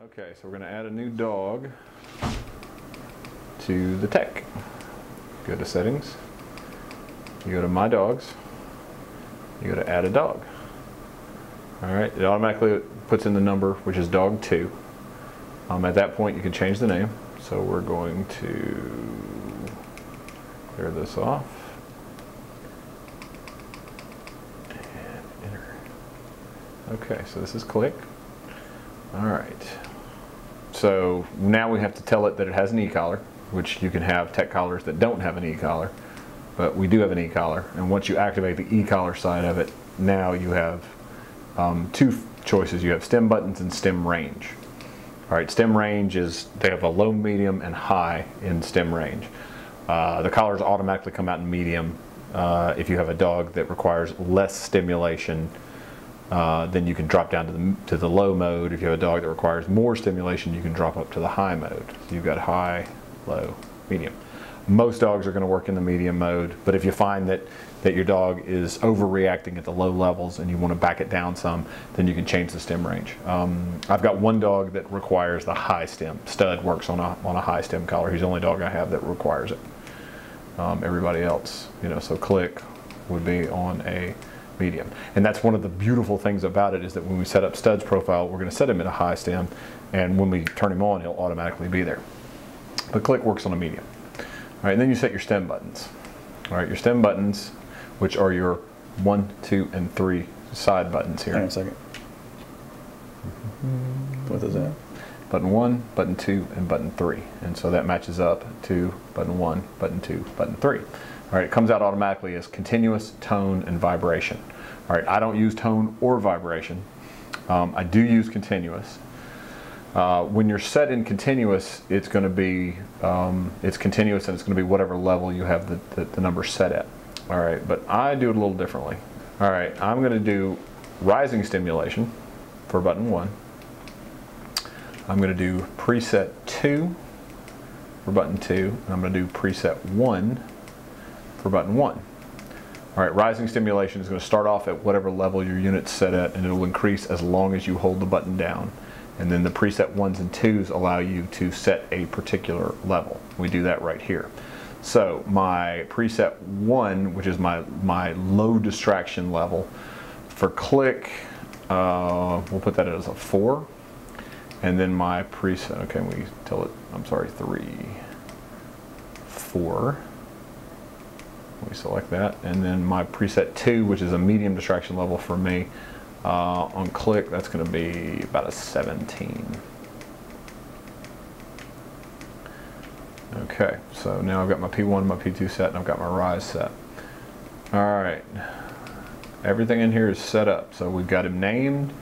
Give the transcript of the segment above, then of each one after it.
Okay, so we're going to add a new dog to the Tek. Go to settings, you go to my dogs, you go to add a dog. Alright, it automatically puts in the number, which is dog 2. At that point you can change the name, so we're going to clear this off and enter. Okay, so this is Click. Alright, so now we have to tell it that it has an e-collar, which you can have Tek collars that don't have an e-collar, but we do have an e-collar, and once you activate the e-collar side of it, now you have two choices. You have stem buttons and stem range. Alright, stem range is, they have a low, medium, and high in stem range. The collars automatically come out in medium. If you have a dog that requires less stimulation, then you can drop down to the low mode. If you have a dog that requires more stimulation, you can drop up to the high mode. So you've got high, low, medium. Most dogs are going to work in the medium mode, but if you find that your dog is overreacting at the low levels and you want to back it down some, then you can change the stem range. I've got one dog that requires the high stem. Stud works on a high stem collar. He's the only dog I have that requires it. Everybody else, so Click would be on a medium. And that's one of the beautiful things about it, is that when we set up Stud's profile, we're going to set him at a high stem, and when we turn him on, he'll automatically be there. But Click works on a medium. All right, and then you set your stem buttons. All right, your stem buttons, which are your 1, 2, and 3 side buttons here. Hang on a second. What is that? Button 1, button 2, and button 3. And so that matches up to button 1, button 2, button 3. All right, it comes out automatically as continuous, tone, and vibration. All right, I don't use tone or vibration. I do use continuous. When you're set in continuous, it's going to be it's continuous, and it's going to be whatever level you have the number set at. All right, but I do it a little differently. All right, I'm going to do rising stimulation for button 1. I'm going to do preset 2 for button 2, and I'm going to do preset 1 for button 1. All right, rising stimulation is going to start off at whatever level your unit's set at, and it will increase as long as you hold the button down. And then the preset 1s and 2s allow you to set a particular level. We do that right here. So my preset 1, which is my low distraction level, for Click, we'll put that as a 4. And then my preset, okay, we tell it, I'm sorry, 3, 4. We select that. And then my preset 2, which is a medium distraction level for me, on Click, that's going to be about a 17. Okay, so now I've got my P1, my P2 set, and I've got my rise set. Alright, everything in here is set up. So we've got him named,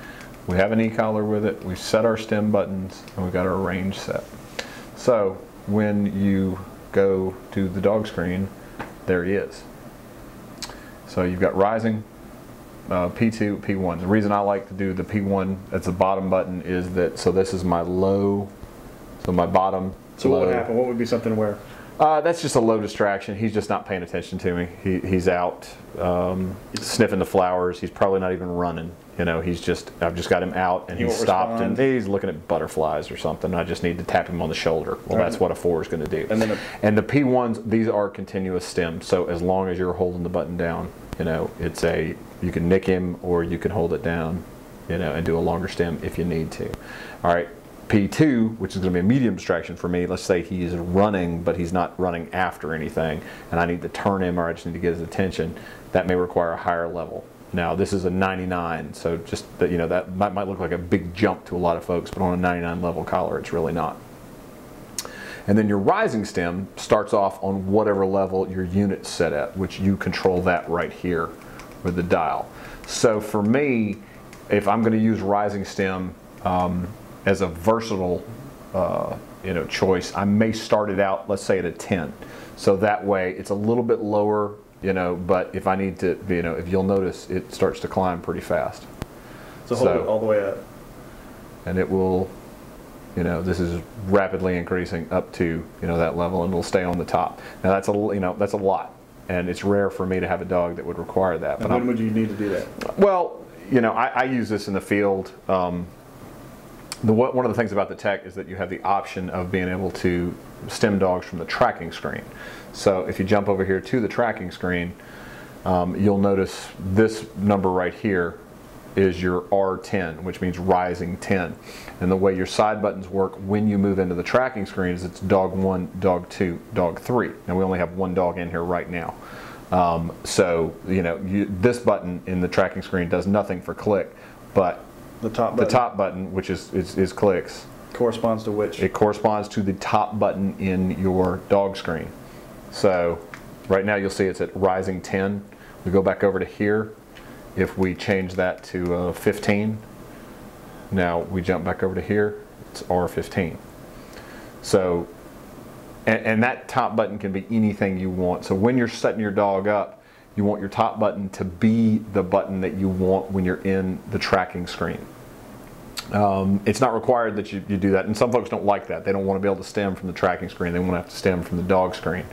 we have an e-collar with it, we've set our stem buttons, and we've got our range set. So when you go to the dog screen, there he is. So you've got rising, P2, P1. The reason I like to do the P1 as the bottom button is that, so this is my low, so my bottom. So low. What would happen? What would be something where? That's just a low distraction. He's just not paying attention to me. He's out sniffing the flowers. He's probably not even running. He's just, I've just got him out, and he's stopped and he's looking at butterflies or something. I just need to tap him on the shoulder. Well, that's what a 4 is going to do. And the P1s, these are continuous stems. So as long as you're holding the button down, it's you can nick him, or you can hold it down, and do a longer stem if you need to. All right, P2, which is going to be a medium distraction for me. Let's say he's running, but he's not running after anything, and I need to turn him, or I just need to get his attention. That may require a higher level. Now this is a 99, so just that that might look like a big jump to a lot of folks, but on a 99 level collar, it's really not. And then your rising stem starts off on whatever level your unit's set at, which you control that right here with the dial. So for me, if I'm going to use rising stem as a versatile choice, I may start it out, let's say, at a 10. So that way it's a little bit lower, but if I need to, if you'll notice, it starts to climb pretty fast. So hold it all the way up. And it will, this is rapidly increasing up to, that level, and it'll stay on the top. Now that's that's a lot. And it's rare for me to have a dog that would require that. And when would you need to do that? Well, I use this in the field. One of the things about the Tek is that you have the option of being able to stem dogs from the tracking screen. So if you jump over here to the tracking screen, you'll notice this number right here is your R10, which means rising 10. And the way your side buttons work when you move into the tracking screen is it's dog 1, dog 2, dog 3. And we only have one dog in here right now. So, you know, this button in the tracking screen does nothing for click, but the top button, which is clicks, corresponds to which? It corresponds to the top button in your dog screen. So right now you'll see it's at rising 10. We go back over to here. If we change that to 15, now we jump back over to here, it's R15. So, and that top button can be anything you want. So when you're setting your dog up, you want your top button to be the button that you want when you're in the tracking screen. It's not required that you do that, and some folks don't like that. They don't want to be able to stem from the tracking screen. They want to have to stem from the dog screen.